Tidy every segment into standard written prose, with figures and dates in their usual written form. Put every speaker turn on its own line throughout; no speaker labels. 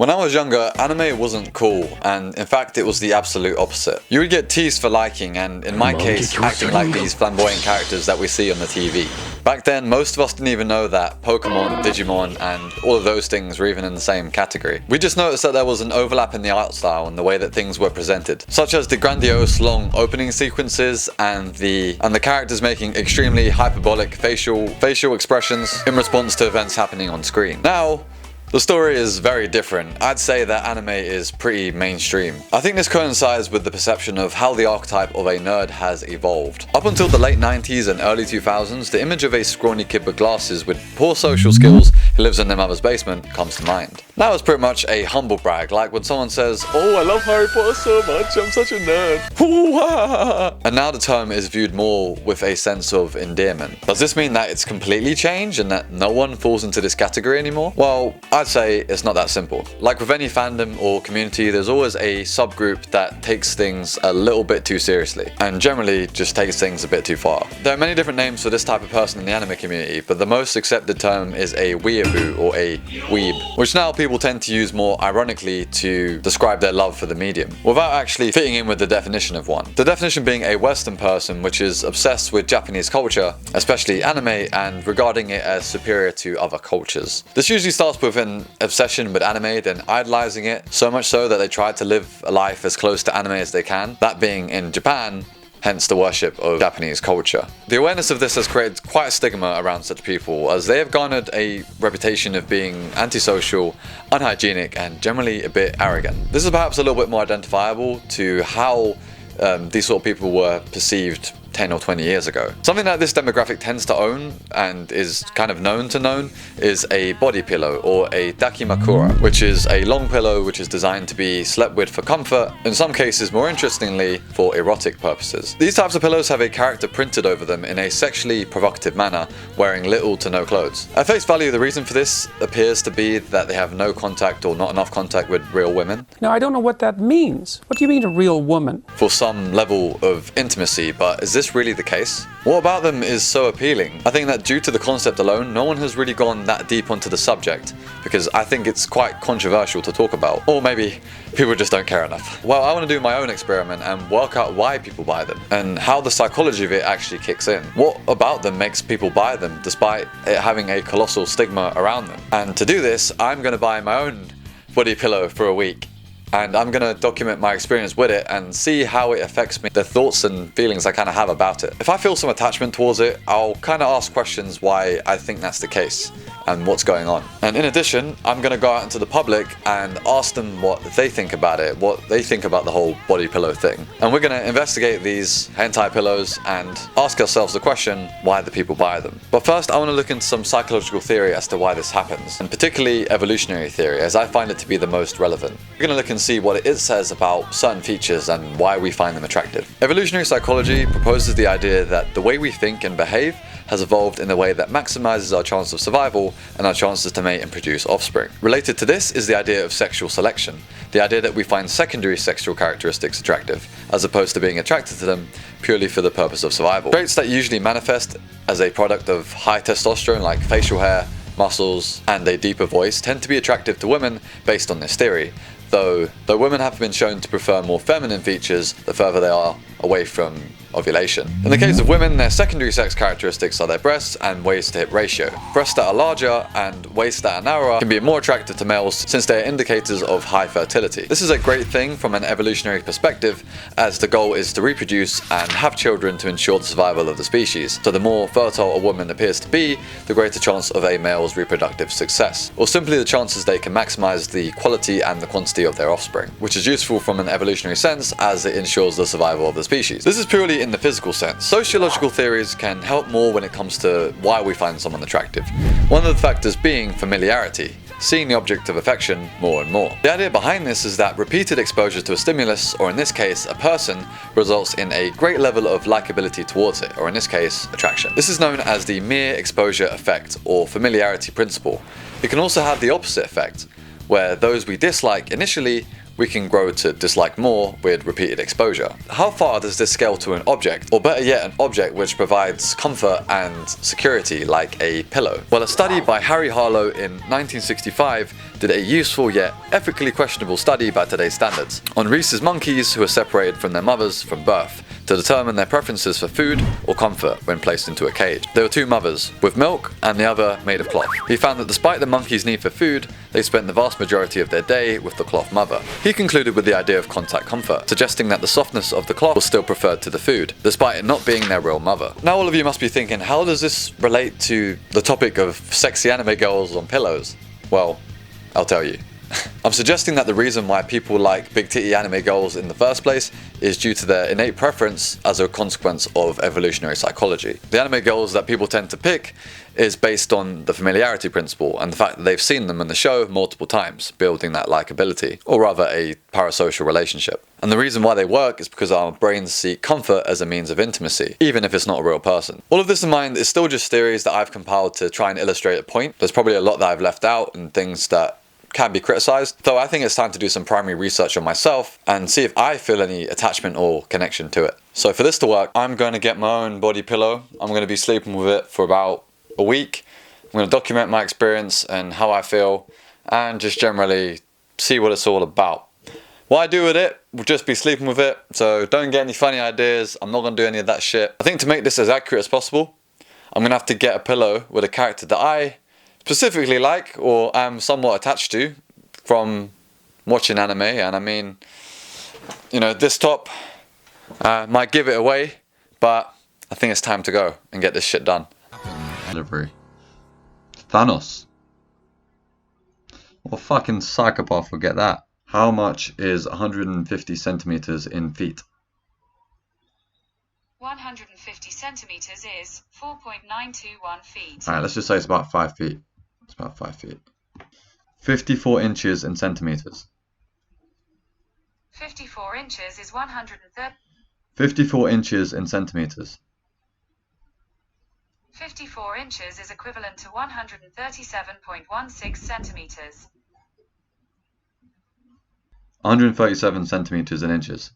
When I was younger, anime wasn't cool, and in fact it was the absolute opposite. You would get teased for liking, and in my case, acting like these flamboyant characters that we see on the TV. Back then, most of us didn't even know that Pokemon, Digimon, and all of those things were even in the same category. We just noticed that there was an overlap in the art style and the way that things were presented, such as the grandiose long opening sequences and the characters making extremely hyperbolic facial expressions in response to events happening on screen. Now, the story is very different. I'd say that anime is pretty mainstream. I think this coincides with the perception of how the archetype of a nerd has evolved. Up until the late 90s and early 2000s, the image of a scrawny kid with glasses with poor social skills who lives in their mother's basement comes to mind. Now it's pretty much a humble brag, like when someone says, "Oh, I love Harry Potter so much, I'm such a nerd." And now the term is viewed more with a sense of endearment. Does this mean that it's completely changed and that no one falls into this category anymore? Well, I'd say it's not that simple. Like with any fandom or community, there's always a subgroup that takes things a little bit too seriously, and generally just takes things a bit too far. There are many different names for this type of person in the anime community, but the most accepted term is a weeaboo or a weeb, which now people tend to use more ironically to describe their love for the medium, without actually fitting in with the definition of one. The definition being a Western person which is obsessed with Japanese culture, especially anime, and regarding it as superior to other cultures. This usually starts with an obsession with anime, then idolizing it, so much so that they try to live a life as close to anime as they can, that being in Japan, hence the worship of Japanese culture. The awareness of this has created quite a stigma around such people, as they have garnered a reputation of being antisocial, unhygienic, and generally a bit arrogant. This is perhaps a little bit more identifiable to how these sort of people were perceived 10 or 20 years ago. Something that this demographic tends to own and is kind of known is a body pillow or a dakimakura, which is a long pillow which is designed to be slept with for comfort, in some cases more interestingly for erotic purposes. These types of pillows have a character printed over them in a sexually provocative manner, wearing little to no clothes. At face value, the reason for this appears to be that they have no contact or not enough contact with real women.
Now, I don't know what that means. What do you mean a real woman?
For some level of intimacy, but is this really the case? What about them is so appealing? I think that due to the concept alone, no one has really gone that deep onto the subject, because I think it's quite controversial to talk about. Or maybe people just don't care enough. Well, I want to do my own experiment and work out why people buy them, and how the psychology of it actually kicks in. What about them makes people buy them, despite it having a colossal stigma around them? And to do this, I'm going to buy my own body pillow for a week. And I'm going to document my experience with it and see how it affects me, the thoughts and feelings I kind of have about it. If I feel some attachment towards it, I'll kind of ask questions why I think that's the case and what's going on. And in addition, I'm going to go out into the public and ask them what they think about it, what they think about the whole body pillow thing. And we're going to investigate these hentai pillows and ask ourselves the question, why do people buy them? But first, I want to look into some psychological theory as to why this happens, and particularly evolutionary theory, as I find it to be the most relevant. We're going to look and see what it says about certain features and why we find them attractive. Evolutionary psychology proposes the idea that the way we think and behave has evolved in a way that maximizes our chance of survival and our chances to mate and produce offspring. Related to this is the idea of sexual selection, the idea that we find secondary sexual characteristics attractive, as opposed to being attracted to them purely for the purpose of survival. Traits that usually manifest as a product of high testosterone, like facial hair, muscles, and a deeper voice, tend to be attractive to women based on this theory, though women have been shown to prefer more feminine features the further they are away from ovulation. In the case of women, their secondary sex characteristics are their breasts and waist to hip ratio. Breasts that are larger and waists that are narrower can be more attractive to males since they are indicators of high fertility. This is a great thing from an evolutionary perspective, as the goal is to reproduce and have children to ensure the survival of the species. So the more fertile a woman appears to be, the greater chance of a male's reproductive success, or simply the chances they can maximize the quality and the quantity of their offspring, which is useful from an evolutionary sense as it ensures the survival of the species. This is purely in the physical sense. Sociological theories can help more when it comes to why we find someone attractive. One of the factors being familiarity, seeing the object of affection more and more. The idea behind this is that repeated exposure to a stimulus, or in this case a person, results in a great level of likability towards it, or in this case attraction. This is known as the mere exposure effect or familiarity principle. It can also have the opposite effect, where those we dislike initially we can grow to dislike more with repeated exposure. How far does this scale to an object, or better yet an object which provides comfort and security like a pillow? Well, a study by Harry Harlow in 1965 did a useful yet ethically questionable study by today's standards on rhesus monkeys who were separated from their mothers from birth to determine their preferences for food or comfort when placed into a cage. There were two mothers, with milk and the other made of cloth. He found that despite the monkeys' need for food, they spent the vast majority of their day with the cloth mother. He concluded with the idea of contact comfort, suggesting that the softness of the cloth was still preferred to the food, despite it not being their real mother. Now all of you must be thinking, how does this relate to the topic of sexy anime girls on pillows? Well, I'll tell you. I'm suggesting that the reason why people like big titty anime girls in the first place is due to their innate preference as a consequence of evolutionary psychology. The anime girls that people tend to pick is based on the familiarity principle and the fact that they've seen them in the show multiple times, building that likability, or rather a parasocial relationship. And the reason why they work is because our brains seek comfort as a means of intimacy, even if it's not a real person. All of this in mind is still just theories that I've compiled to try and illustrate a point. There's probably a lot that I've left out and things that can be criticized, though I think it's time to do some primary research on myself and see if I feel any attachment or connection to it. So for this to work, I'm going to get my own body pillow. I'm going to be sleeping with it for about a week. I'm going to document my experience and how I feel and just generally see what it's all about. What I do with it will just be sleeping with it, so don't get any funny ideas. I'm not going to do any of that shit. I think to make this as accurate as possible, I'm going to have to get a pillow with a character that I specifically like or am somewhat attached to from watching anime. And I mean, you know, this top might give it away, but I think it's time to go and get this shit done. Delivery. Thanos. What fucking psychopath would get that? How much is 150 centimeters in feet?
150 centimeters is 4.921 feet.
Alright, let's just say it's about 5 feet. It's about 5 feet. 54 inches in centimeters.
54 inches is 130.
54 inches in centimeters.
54 inches is equivalent to 137.16 centimeters.
137 centimeters in inches.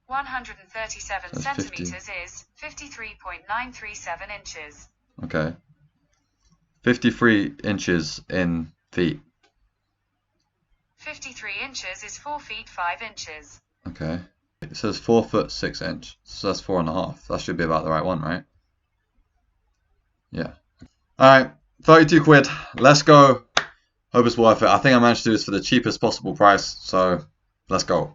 137 centimeters is 53.937 inches.
Okay. 53 inches in feet.
53 inches is 4 feet 5 inches.
Okay. It says 4 foot 6 inch. So that's 4.5. That should be about the right one, right? Yeah. Alright. 32 quid. Let's go. Hope it's worth it. I think I managed to do this for the cheapest possible price. So let's go.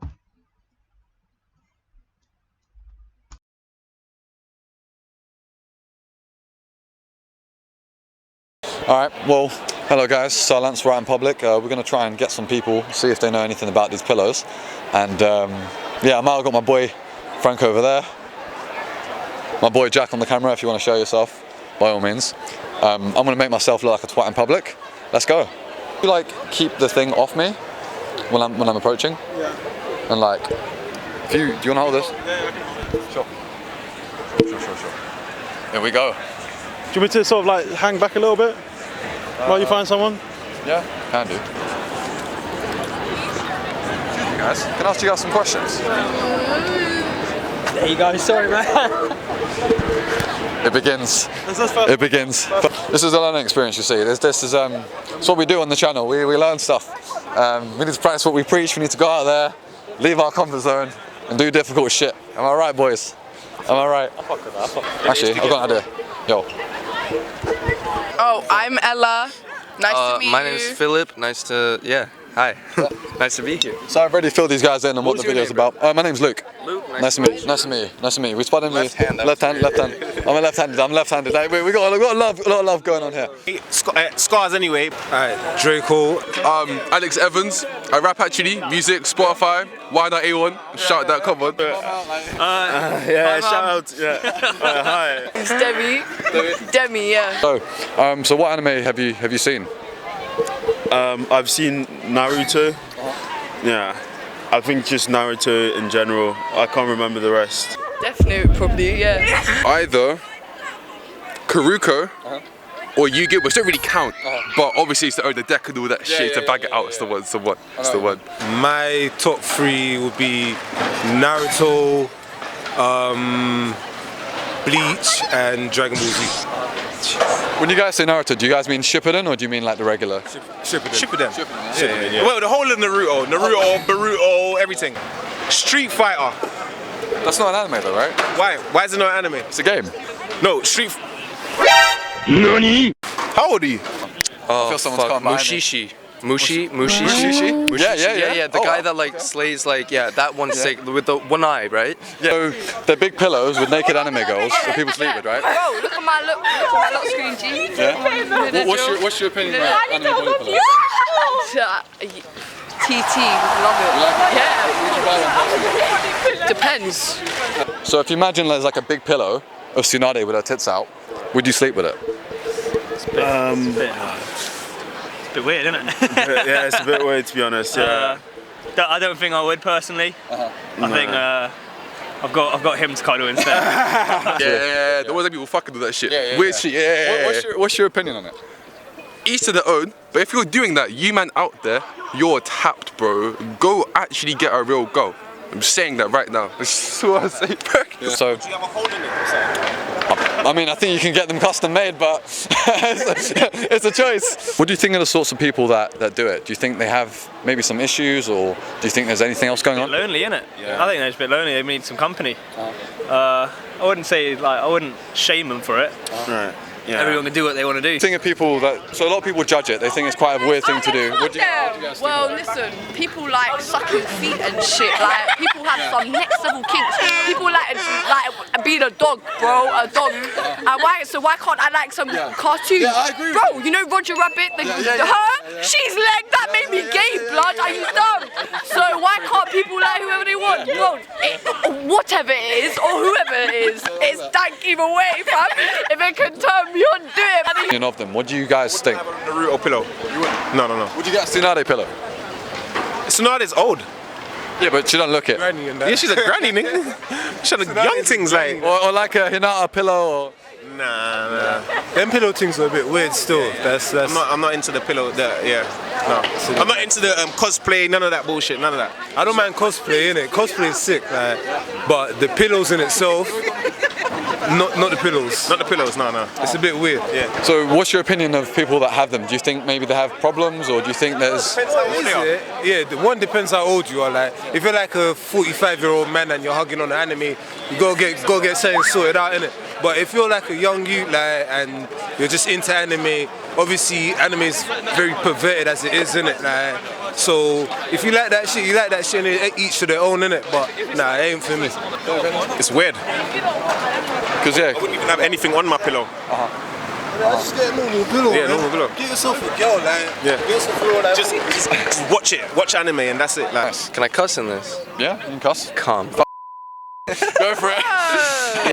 Alright, well, hello guys, SirLantz right in public. We're going to try and get some people, see if they know anything about these pillows. And yeah, I might have got my boy Frank over there. My boy Jack on the camera, if you want to show yourself, by all means. I'm going to make myself look like a twat in public. Let's go. You like keep the thing off me when I'm approaching? Yeah. And like, do you want to hold this? Yeah, Sure. Here we go.
Do you want me to sort of like hang back a little bit while you find someone?
Yeah, can do. Excuse me guys, can I ask you guys some questions?
There you go, sorry man.
It begins. It begins. This is a learning experience, you see. This is it's what we do on the channel. We learn stuff. We need to practice what we preach. We need to go out there, leave our comfort zone, and do difficult shit. Am I right, boys? Am I right?
I'll fuck with that.
Actually, I've got an idea. Yo.
Oh, I'm Ella. Nice to meet you.
My name is Philip. Nice to, hi. Nice to be here.
So I've already filled these guys in on what the video's about. My name's Luke.
Luke,
Nice to meet you. Nice to meet you. Nice to meet you. We spotted
Left hand.
left hand. I'm a left-handed. I'm left-handed. Like, we got a lot of love going on here.
Scars anyway.
Alright, Draco.
Alex Evans. I rap actually. Music, Spotify. Why not A1? Shout that, come on.
Yeah, shout out. Yeah. Hi.
It's Demi. Demi, yeah.
So what anime have you seen?
I've seen Naruto. Yeah. I think just Naruto in general. I can't remember the rest.
Death Note, probably, yeah.
Either Karuko or Yu-Gi-Oh, which don't really count. But obviously, it's to own the deck and all that shit to bag it out. It's the one. It's the one. It's the one.
My top 3 would be Naruto, Bleach, and Dragon Ball Z.
When you guys say Naruto, do you guys mean Shippuden or do you mean like the regular?
Shippuden.
Yeah. Well, the whole of Naruto, Boruto, everything. Street Fighter.
That's not an anime though, right?
Why? Why is it not anime?
It's a game.
No, NANI? How old are you?
Oh,
I feel someone's
fuck.
coming behind me.
Mushishi.
Mushishi?
Yeah. The guy that like slays like that one's sick with the one eye, right?
Yeah. So they're big pillows with naked anime girls that people sleep with, right?
Bro, look at my look screen, G.
Yeah. What's your opinion about anime body pillows?
TT, love it. Yeah. Depends.
So if you imagine there's like a big pillow of Tsunade with her tits out, would you sleep with it?
It's a bit weird, isn't it?
Yeah, it's a bit weird to be honest. Yeah.
I don't think I would personally. I think I've got him to cuddle instead.
Yeah, the ones that people fucking do that shit. Weird shit. Yeah.
What's your opinion on it?
Each to their own. But if you're doing that, you man out there, you're tapped, bro. Go actually get a real go. I'm saying that right now. That's what I say, bro.
So.
Do you have a hole in it?
I mean, I think you can get them custom made, but it's a choice. What do you think are the sorts of people that do it? Do you think they have maybe some issues, or do you think there's anything else going on?
Lonely, innit? Yeah. I think they're just a bit lonely. They need some company. I wouldn't say I wouldn't shame them for it.
Right. Yeah.
Everyone can do what they want to do.
Think of people so a lot of people judge it. They think it's quite a weird thing to do. What do you guys think
Well, listen, people like sucking feet and shit. Like, people have some next level kinks. People like being a dog, bro, a dog. And why can't I like some cartoon?
Yeah, I agree.
Bro, you know Roger Rabbit? She's like, that made me gay, blood. Are you dumb? So why can't people like whoever they want? Bro, whatever it is, or whoever it is, it's dank either way, fam. If it can turn me on, do it.
Opinion of them. What do you guys think?
Naruto pillow. No.
Would you get a Tsunade pillow?
Tsunade's old.
Yeah, but she don't look it.
Yeah, she's a granny, nigga. She's a young things like.
Or like a Hinata pillow. Or...
Nah.
Them pillow things are a bit weird still. That's
I'm not into the pillow. No. I'm not into the cosplay. None of that bullshit. None of that.
I don't mind cosplay, innit? Cosplay is sick, like, but the pillows in itself, not the pillows.
Not the pillows. No.
It's a bit weird.
Yeah.
So what's your opinion of people that have them? Do you think maybe they have problems, or do you think there's...
Yeah, the one depends how old you are. Like, if you're like a 45-year-old man and you're hugging on an anime, you go get something sorted out, innit? But if you're like a young youth, like, and you're just into anime, obviously anime is very perverted as it is, innit? Like, so if you like that shit, you like that shit, and each to their own, innit? But nah, it ain't for me.
It's weird.
Because
I wouldn't even have anything on my pillow.
Just get a normal pillow.
Yeah, normal pillow.
Get yourself a girl, like.
Yeah.
Get yourself a girl, like.
Just watch it. Watch anime, and that's it. Like.
Can I cuss in this?
Yeah, you can cuss.
Calm.
Go for it.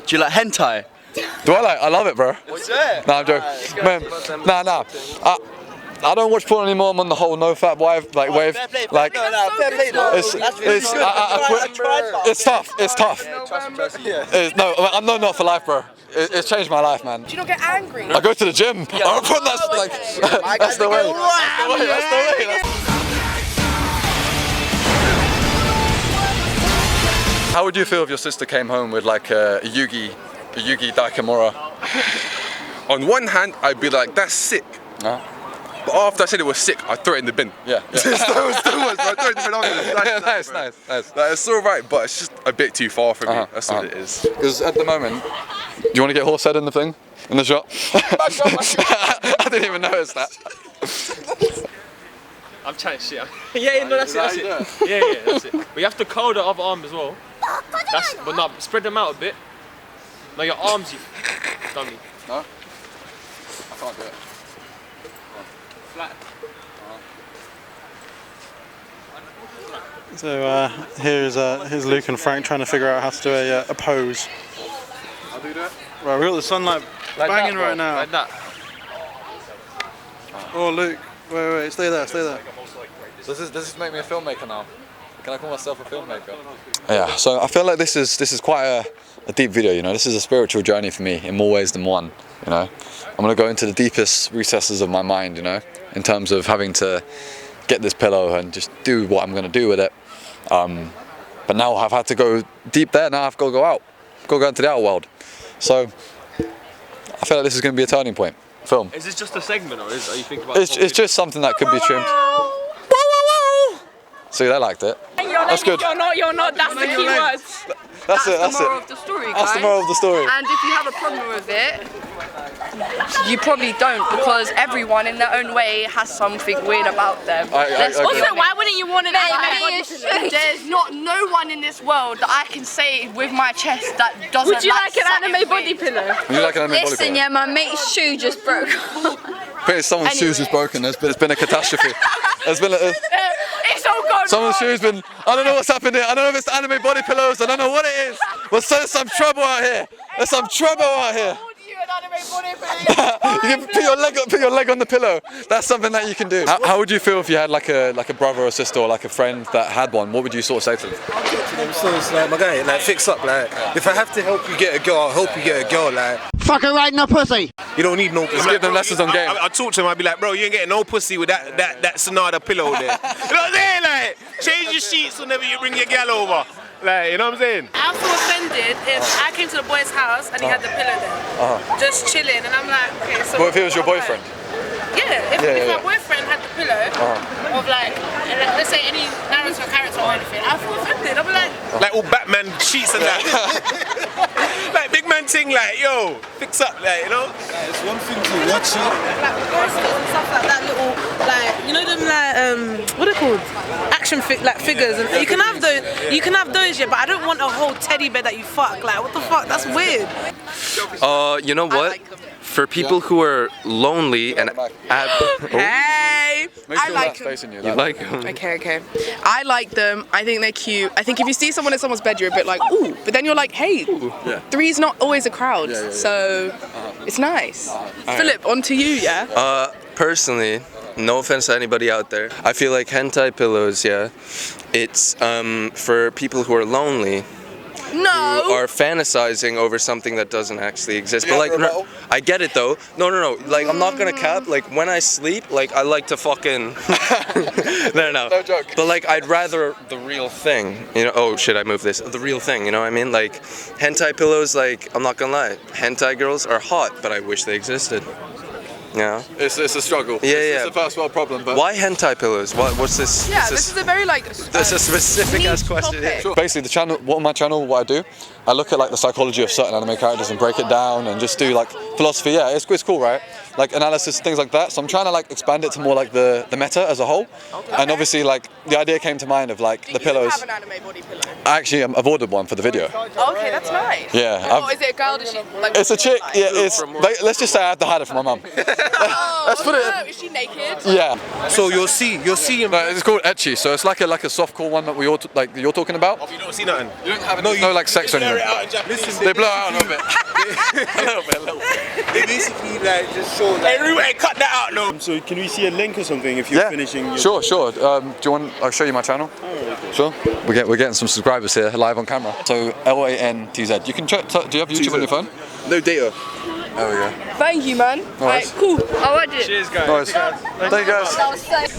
Do you like hentai?
Do I like? I love it, bro.
What's that?
Nah, I'm joking. Man, nah. I don't watch porn anymore. I'm on the whole no fat wife wave. Like,
fair play though.
it's tough. It's tough. No, I'm not for life, bro. It's changed my life, man.
Do you not get angry?
I go to the gym. That's the way. That's the way. How would you feel if your sister came home with like a Yugi Daikimura?
On one hand, I'd be like, that's sick. But after I said it was sick, I throw it in the bin.
Yeah.
Still was, I throw it in the bin after.
Nice.
Like, it's all right, but it's just a bit too far for me. That's what it is.
Because at the moment, do you want to get horse head in the thing? In the shot? I didn't even notice that.
I'm chatting shit. No, that's it. Yeah, that's it. But you have to curl the other arm as well. But no, spread them out a bit. No, your arms, you dummy.
No? I can't do it.
Flat.
So here's Luke and Frank trying to figure out how to do a pose.
I'll do that.
Right, we've got the sunlight banging
that,
right now.
Like that.
Oh, Luke, wait, stay there.
Does this make me a filmmaker now? Can I call myself a filmmaker? Yeah, so I feel like this is quite a deep video, you know. This is a spiritual journey for me in more ways than one, you know. I'm gonna go into the deepest recesses of my mind, you know, in terms of having to get this pillow and just do what I'm gonna do with it. But now I've had to go deep there, now I've got to go out. Go into the outer world. So I feel like this is gonna be a turning point. Film.
Is this just a segment, or are you thinking about?
It's just something that could be trimmed. See, they liked it. That's good.
You're not, that's the key words.
That's it,
the moral of the story, guys.
That's the moral of the story.
And if you have a problem with it, you probably don't, because everyone in their own way has something weird about them.
Also, why wouldn't you want it?
There's no one in this world that I can say with my chest that doesn't.
Would you like an anime body pillow?
Would you like an anime body pillow?
Listen, yeah, my mate's shoe just broke.
Apparently someone's shoes is broken. There's been a catastrophe. There's been
it's all gone.
Someone's shoes been. I don't know what's happened here. I don't know if it's anime body pillows. I don't know what it is. But there's some trouble out here. There's some trouble out here. You can put your leg on the pillow. That's something that you can do. How would you feel if you had like a brother or sister or like a friend that had one? What would you sort of say to them?
I'll talk to them, so it's like, my guy, like, fix up, like, if I have to help you get a girl, I'll help you get a girl, like.
Fucking right in the pussy.
You don't need no pussy.
Just give them lessons on game.
I talk to him, I'd be like, bro, you ain't getting no pussy with that Sonata pillow there. You know what I'm saying? Like, change your sheets whenever you bring your gal over. Like, you know what I'm saying?
I'm so offended if I came to the boy's house and he had the pillow there, just chilling, and I'm like, okay, so.
What if it was your boyfriend?
Yeah, if my boyfriend had the pillow of like, let's say any Naruto character or anything, I feel offended. I'll be like
all Batman sheets and that. Like big man thing, like, yo, fix up, like, you know?
It's one thing to watch it.
Like posters and stuff like that, little, like, you know them like, what are they called? Action figures, and you can have those, yeah, but I don't want a whole teddy bear that you fuck. Like, what the fuck? That's weird.
You know what? For people who are lonely and
Hey! I like them.
You like them?
Okay. I like them. I think they're cute. I think if you see someone in someone's bed, you're a bit like, ooh. But then you're like, hey, three's not always a crowd. So it's nice. Philip, on to you, yeah?
Personally, no offense to anybody out there, I feel like hentai pillows, yeah, it's for people who are lonely.
No.
Who are fantasizing over something that doesn't actually exist. But like, no, I get it though. No. Like, I'm not gonna cap. Like, when I sleep, like, I like to fucking. No.
No joke.
But like, I'd rather the real thing. You know? Oh shit, I moved this. The real thing. You know what I mean? Like, hentai pillows. Like, I'm not gonna lie. Hentai girls are hot, but I wish they existed. Yeah.
It's a struggle.
Yeah.
It's a first world problem. But
why hentai pillows? What's this?
Yeah, this is a very like.
That's a specific ass question. Yeah.
Sure. Basically, the channel. What on my channel, what I do, I look at like the psychology of certain anime characters and break it down and just do like philosophy. Yeah, it's cool, right? Like analysis, things like that. So I'm trying to like expand it to more like the meta as a whole. Okay. And obviously, like the idea came to mind of like the pillows.
Do you have an anime body pillow?
I've ordered one for the video.
Okay, that's nice.
Yeah.
Oh, is it a girl? Does she like?
It's a chick. Yeah, it's. Let's just say I had to hide it from my mum. Let's put it.
Is she naked?
Yeah.
So you'll see him.
No, it's called ecchi. So it's like a softcore one that you're talking about.
Oh, you don't see nothing.
You don't have no like sex or anything.
Listen,
they blow out a little bit. a little bit.
They basically like just show that.
Everywhere, cut that out, no.
So can we see a link or something if you're finishing? Your...
Sure. Do you want? I'll show you my channel.
Oh, okay.
Sure. We're getting some subscribers here live on camera. So LANTZ. You can check. Do you have YouTube on your phone?
No data.
There we go.
Thank you, man. Alright, cool. I liked it.
Cheers, guys.
Nice. Thank you, guys.
That was sick.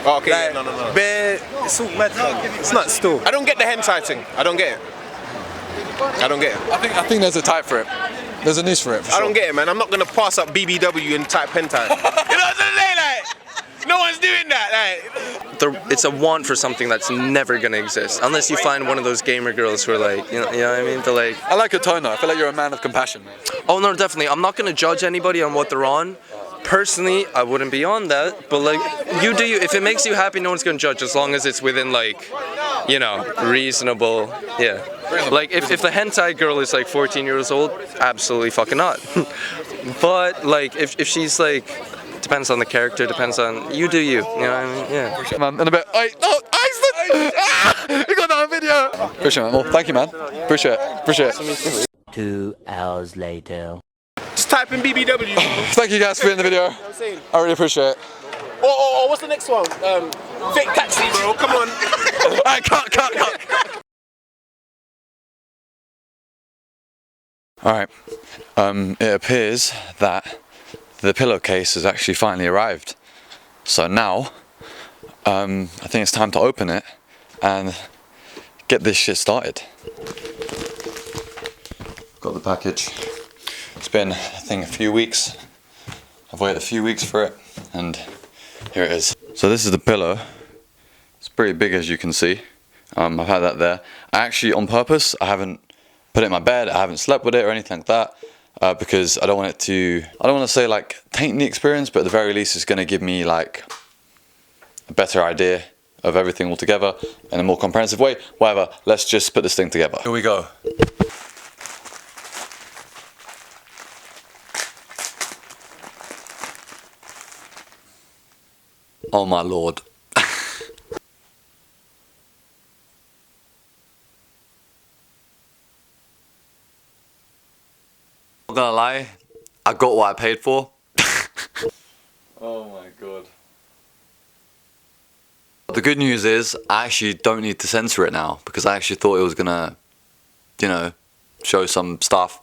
Oh, okay. No.
Bear, it's all mad. It's not still.
I don't get the hentai thing. I don't get it.
I think there's a type for it. There's a niche for it. For sure.
I don't get it, man. I'm not gonna pass up BBW and type hentai. You know what I'm saying? Like, no one's doing that. Like,
it's a want for something that's never gonna exist, unless you find one of those gamer girls who are like, you know what I mean? They're like.
I like your tone though. I feel like you're a man of compassion, man.
Oh no, definitely. I'm not gonna judge anybody on what they're on. Personally, I wouldn't be on that, but like, you do you. If it makes you happy, no one's gonna judge, as long as it's within like, you know, reasonable. Yeah. Like if the hentai girl is like 14 years old, absolutely fucking not. But like if she's like, depends on the character, depends on you do you. You know what I mean? Yeah.
Man, in a bit. Iceland! You got that on video! Appreciate it, man. Well, thank you, man. Appreciate it.
2 hours later.
just type in BBW.
Thank you guys for being in the video. I really appreciate it.
Or what's the next one? Fake taxi, bro. Come on.
Alright, cut. Alright, it appears that the pillowcase has actually finally arrived. So now, I think it's time to open it and get this shit started. Got the package. It's been, I think, a few weeks. I've waited a few weeks for it, and here it is. So this is the pillow. It's pretty big, as you can see. I've had that there. I actually, on purpose, I haven't put it in my bed. I haven't slept with it or anything like that, because I don't want it to, I don't want to say like taint the experience, but at the very least it's going to give me like a better idea of everything altogether in a more comprehensive way. Whatever, let's just put this thing together. Here we go. Oh my lord. Not gonna lie, I got what I paid for. Oh my god. The good news is I actually don't need to censor it now, because I actually thought it was gonna, you know, show some stuff,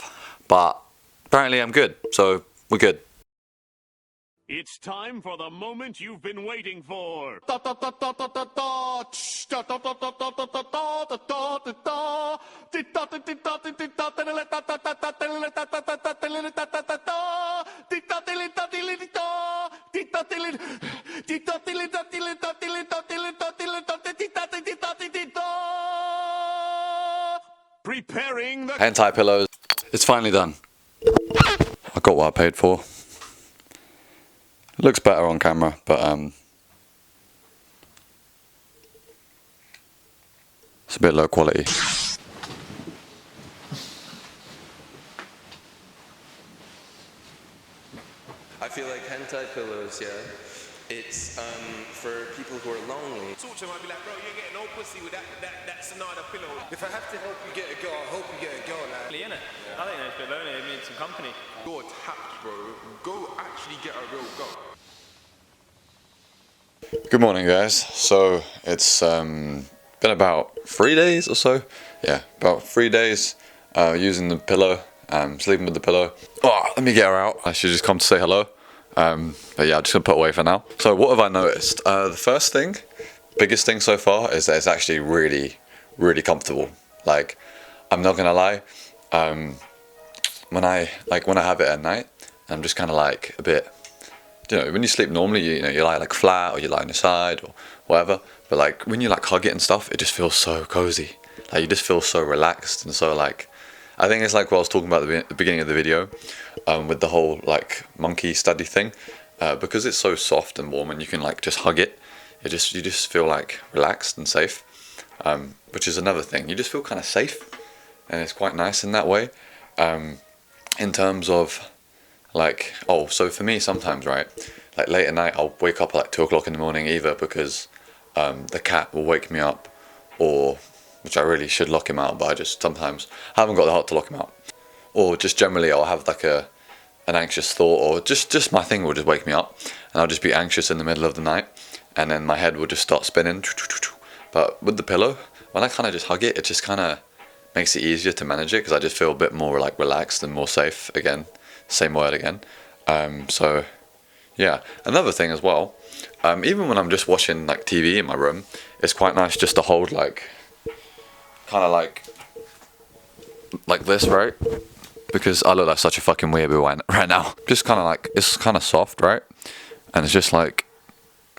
but apparently I'm good, so we're good.
It's time for the moment you've been waiting for. Preparing the
Hentai pillows. It's finally done. I got what I paid for. It looks better on camera, but it's a bit low quality.
I feel like hentai pillows, yeah. It's for people who are lonely.
Talk to him, I'd be like, bro, you're getting no pussy with that sonata pillow.
If I have to help you get a girl, I hope you get a girl. Like.
I think it's a bit lonely. It needs some company.
You're tapped, bro. Go actually get a real go.
Good morning, guys. So it's been about 3 days or so. Yeah, about 3 days using the pillow, sleeping with the pillow. Oh, let me get her out. She just come to say hello. But yeah, I'm just gonna put away for now. So what have I noticed? The first thing, biggest thing so far, is that it's actually really, really comfortable. Like, I'm not gonna lie. When I have it at night, I'm just kind of like a bit. You know, when you sleep normally, you know, you lie like flat or you lie on your side or whatever. But like when you like hug it and stuff, it just feels so cozy. Like you just feel so relaxed and so like. I think it's like what I was talking about at the beginning of the video, with the whole like monkey study thing, because it's so soft and warm and you can like just hug it. You just feel like relaxed and safe, which is another thing. You just feel kind of safe, and it's quite nice in that way. In terms of. Like, oh, so for me sometimes, right, like late at night I'll wake up at like 2 o'clock in the morning either because the cat will wake me up, or, which I really should lock him out, but I just sometimes haven't got the heart to lock him out. Or just generally I'll have like an anxious thought, or just my thing will just wake me up and I'll just be anxious in the middle of the night and then my head will just start spinning. But with the pillow, when I kind of just hug it, it just kind of makes it easier to manage it because I just feel a bit more like relaxed and more safe again. Same word again. So yeah, another thing as well, even when I'm just watching like TV in my room, it's quite nice just to hold like kind of like this, right? Because I look like such a fucking weeaboo right now. Just kind of like, it's kind of soft, right? And it's just like,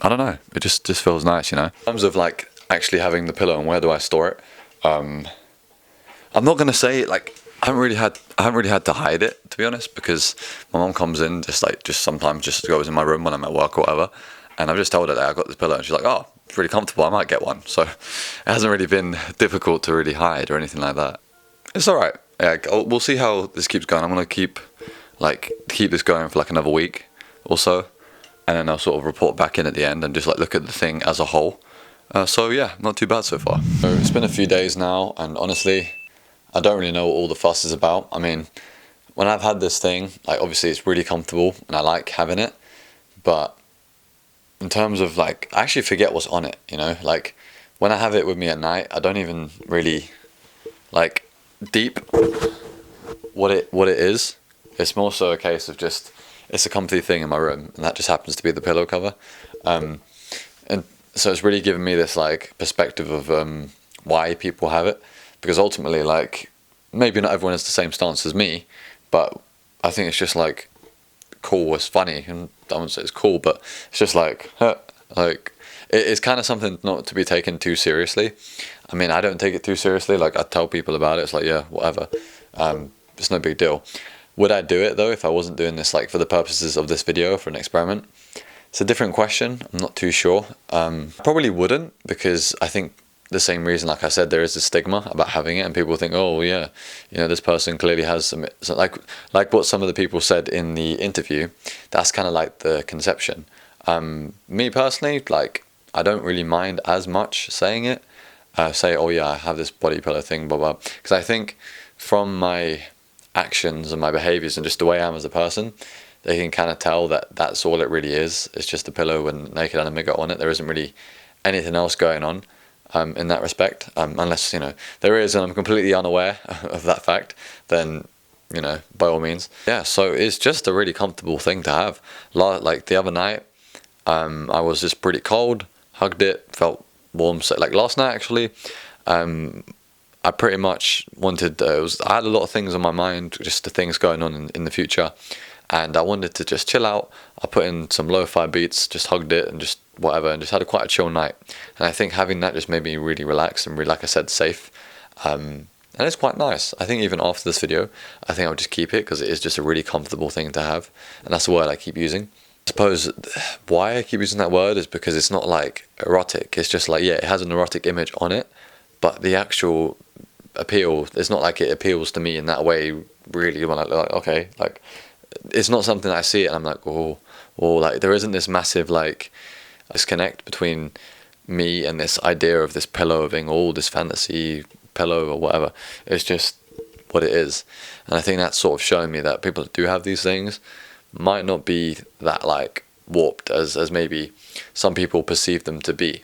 I don't know, it just feels nice, you know. In terms of like actually having the pillow and where do I store it, I'm not gonna say like I haven't really had to hide it, to be honest, because my mom comes in just sometimes just goes in my room when I'm at work or whatever, and I've just told her that I got this pillow and she's like, oh, it's really comfortable, I might get one. So it hasn't really been difficult to really hide or anything like that. It's alright. Yeah, we'll see how this keeps going. I'm gonna keep this going for like another week or so, and then I'll sort of report back in at the end and just like look at the thing as a whole. So yeah, not too bad so far. So it's been a few days now, and honestly, I don't really know what all the fuss is about. I mean, when I've had this thing, like obviously it's really comfortable and I like having it, but in terms of like, I actually forget what's on it, you know, like when I have it with me at night, I don't even really like deep what it is. It's more so a case of just, it's a comfy thing in my room, and that just happens to be the pillow cover. And so it's really given me this like perspective of why people have it, because ultimately, like, maybe not everyone has the same stance as me, but I think it's just like cool, it's funny, and I wouldn't say it's cool, but it's just like it's kind of something not to be taken too seriously. I mean, I don't take it too seriously. Like, I tell people about it, it's like, yeah, whatever, it's no big deal. Would I do it though if I wasn't doing this like for the purposes of this video, for an experiment? It's a different question. I'm not too sure. Probably wouldn't, because I think the same reason, like I said, there is a stigma about having it, and people think, oh yeah, you know, this person clearly has some like what some of the people said in the interview. That's kind of like the conception. Me personally, like, I don't really mind as much saying it. Say, oh yeah, I have this body pillow thing, blah blah, because I think from my actions and my behaviors and just the way I am as a person, they can kind of tell that that's all it really is. It's just a pillow and naked anime got on it. There isn't really anything else going on in that respect, unless, you know, there is and I'm completely unaware of that fact, then, you know, by all means. Yeah, so it's just a really comfortable thing to have. Like the other night, I was just pretty cold, hugged it, felt warm. So like last night actually, I pretty much wanted, I had a lot of things on my mind, just the things going on in the future, and I wanted to just chill out. I put in some lo-fi beats, just hugged it and just whatever, and just had quite a chill night. And I think having that just made me really relaxed and really, like I said, safe. And it's quite nice. I think even after this video, I think I'll just keep it, because it is just a really comfortable thing to have, and that's the word I keep using. I suppose why I keep using that word is because it's not like erotic. It's just like, yeah, it has an erotic image on it, but the actual appeal, it's not like it appeals to me in that way, really. When like okay, like, it's not something I see it and I'm like, oh, like, there isn't this massive like disconnect between me and this idea of this pillow being all this fantasy pillow or whatever. It's just what it is. And I think that's sort of showing me that people that do have these things might not be that like warped as maybe some people perceive them to be.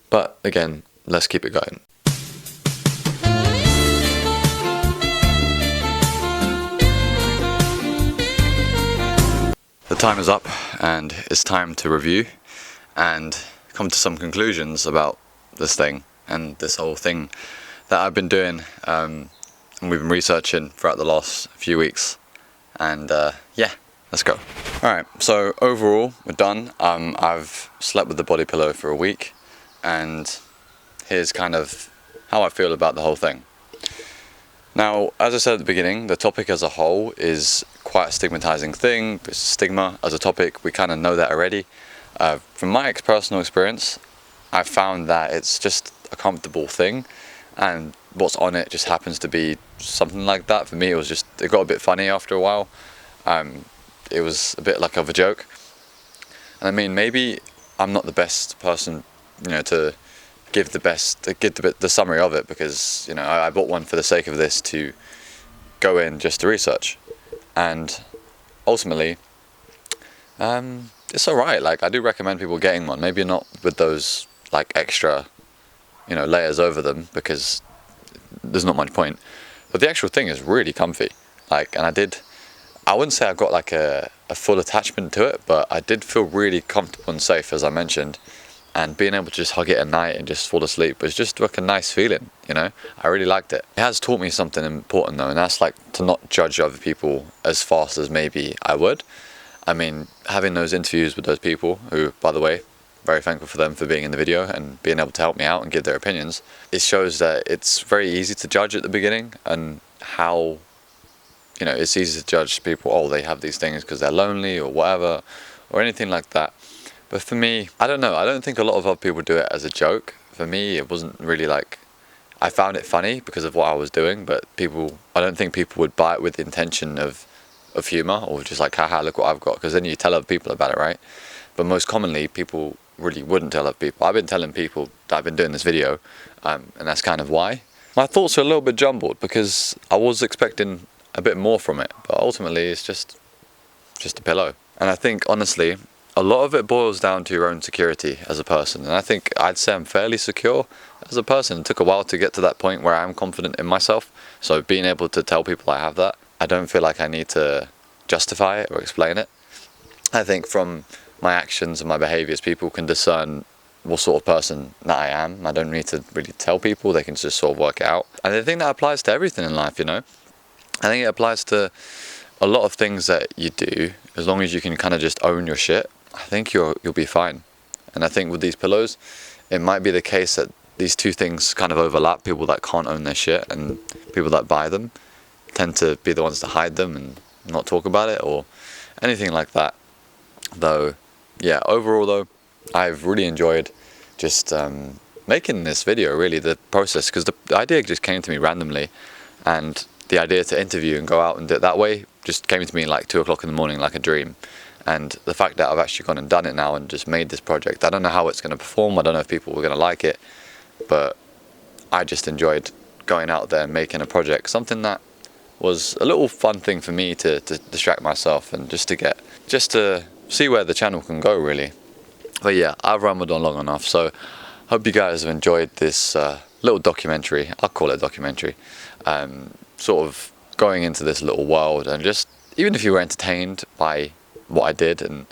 But again, let's keep it going. The time is up and it's time to review and come to some conclusions about this thing and this whole thing that I've been doing and we've been researching throughout the last few weeks. And yeah, let's go. Alright, so overall we're done. I've slept with the body pillow for a week, and here's kind of how I feel about the whole thing. Now, as I said at the beginning, the topic as a whole is quite a stigmatizing thing. It's stigma as a topic, we kind of know that already. From my personal experience, I found that it's just a comfortable thing, and what's on it just happens to be something like that. For me, it got a bit funny after a while. It was a bit like of a joke. And I mean, maybe I'm not the best person, you know, to give the summary of it, because, you know, I bought one for the sake of this to go in just to research, and ultimately it's alright. Like, I do recommend people getting one, maybe not with those like extra, you know, layers over them, because there's not much point, but the actual thing is really comfy. Like, and I wouldn't say I got like a full attachment to it, but I did feel really comfortable and safe, as I mentioned. And being able to just hug it at night and just fall asleep was just like a nice feeling, you know? I really liked it. It has taught me something important though, and that's like to not judge other people as fast as maybe I would. I mean, having those interviews with those people, who, by the way, very thankful for them for being in the video and being able to help me out and give their opinions, it shows that it's very easy to judge at the beginning, and how, you know, it's easy to judge people, oh, they have these things because they're lonely or whatever, or anything like that. But for me, I don't know, I don't think a lot of other people do it as a joke. For me, it wasn't really like, I found it funny because of what I was doing, but I don't think people would buy it with the intention of humour, or just like, haha, look what I've got, because then you tell other people about it, right? But most commonly, people really wouldn't tell other people. I've been telling people that I've been doing this video, and that's kind of why. My thoughts are a little bit jumbled, because I was expecting a bit more from it, but ultimately it's just a pillow. And I think, honestly, a lot of it boils down to your own security as a person. And I think I'd say I'm fairly secure as a person. It took a while to get to that point where I'm confident in myself. So being able to tell people I have that, I don't feel like I need to justify it or explain it. I think from my actions and my behaviors, people can discern what sort of person that I am. I don't need to really tell people, they can just sort of work it out. And I think that applies to everything in life, you know. I think it applies to a lot of things that you do. As long as you can kind of just own your shit, I think you'll be fine. And I think with these pillows, it might be the case that these two things kind of overlap. People that can't own their shit and people that buy them tend to be the ones to hide them and not talk about it or anything like that. Though, yeah, overall though, I've really enjoyed just making this video, really, the process, because the idea just came to me randomly, and the idea to interview and go out and do it that way just came to me like 2 o'clock in the morning, like a dream. And the fact that I've actually gone and done it now and just made this project, I don't know how it's going to perform, I don't know if people are going to like it, but I just enjoyed going out there and making a project, something that was a little fun thing for me to distract myself and just to see where the channel can go, really. But yeah, I've rambled on long enough, so hope you guys have enjoyed this little documentary. I'll call it a documentary, sort of going into this little world, and just even if you were entertained by what I did and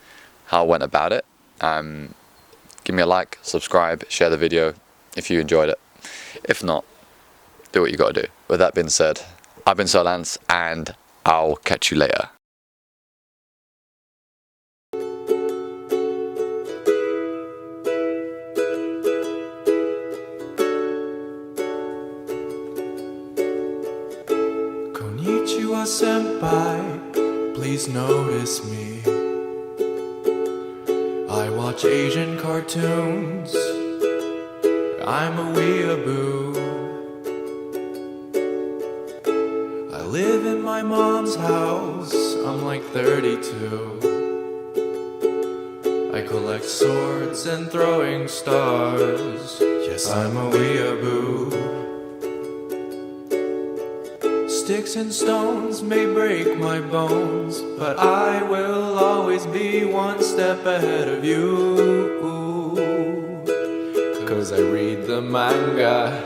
how I went about it, give me a like, subscribe, share the video if you enjoyed it. If not, do what you gotta do. With that being said, I've been SirLantz, and I'll catch you later.
Konnichiwa senpai, please notice me. I watch Asian cartoons, I'm a weeaboo. I live in my mom's house, I'm like 32. I collect swords and throwing stars, yes, I'm a weeaboo. Sticks and stones may break my bones, but I will always be one step ahead of you. 'Cause I read the manga.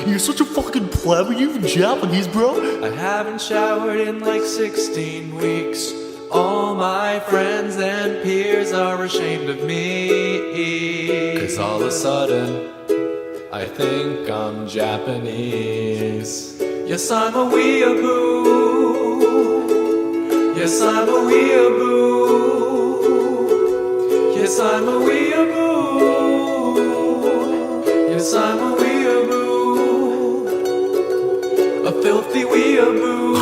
You're such a fucking pleb, are you even Japanese, bro?
I haven't showered in like 16 weeks. All my friends and peers are ashamed of me. 'Cause all of a sudden, I think I'm Japanese. Yes, I'm a weeaboo. Yes, I'm a weeaboo. Yes, I'm a weeaboo. Yes, I'm a weeaboo. A filthy weeaboo.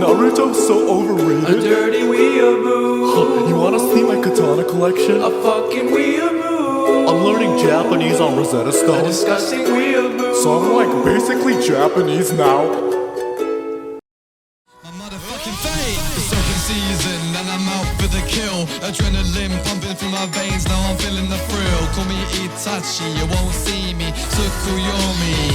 Naruto's so overrated.
A dirty weeaboo.
You wanna see my katana collection?
A fucking weeaboo.
I'm learning Japanese on Rosetta Stone.
A disgusting weeaboo.
So I'm like basically Japanese now.
Season and I'm out for the kill. Adrenaline pumping through my veins, now I'm feeling the thrill. Call me Itachi, you won't see me. Tsukuyomi,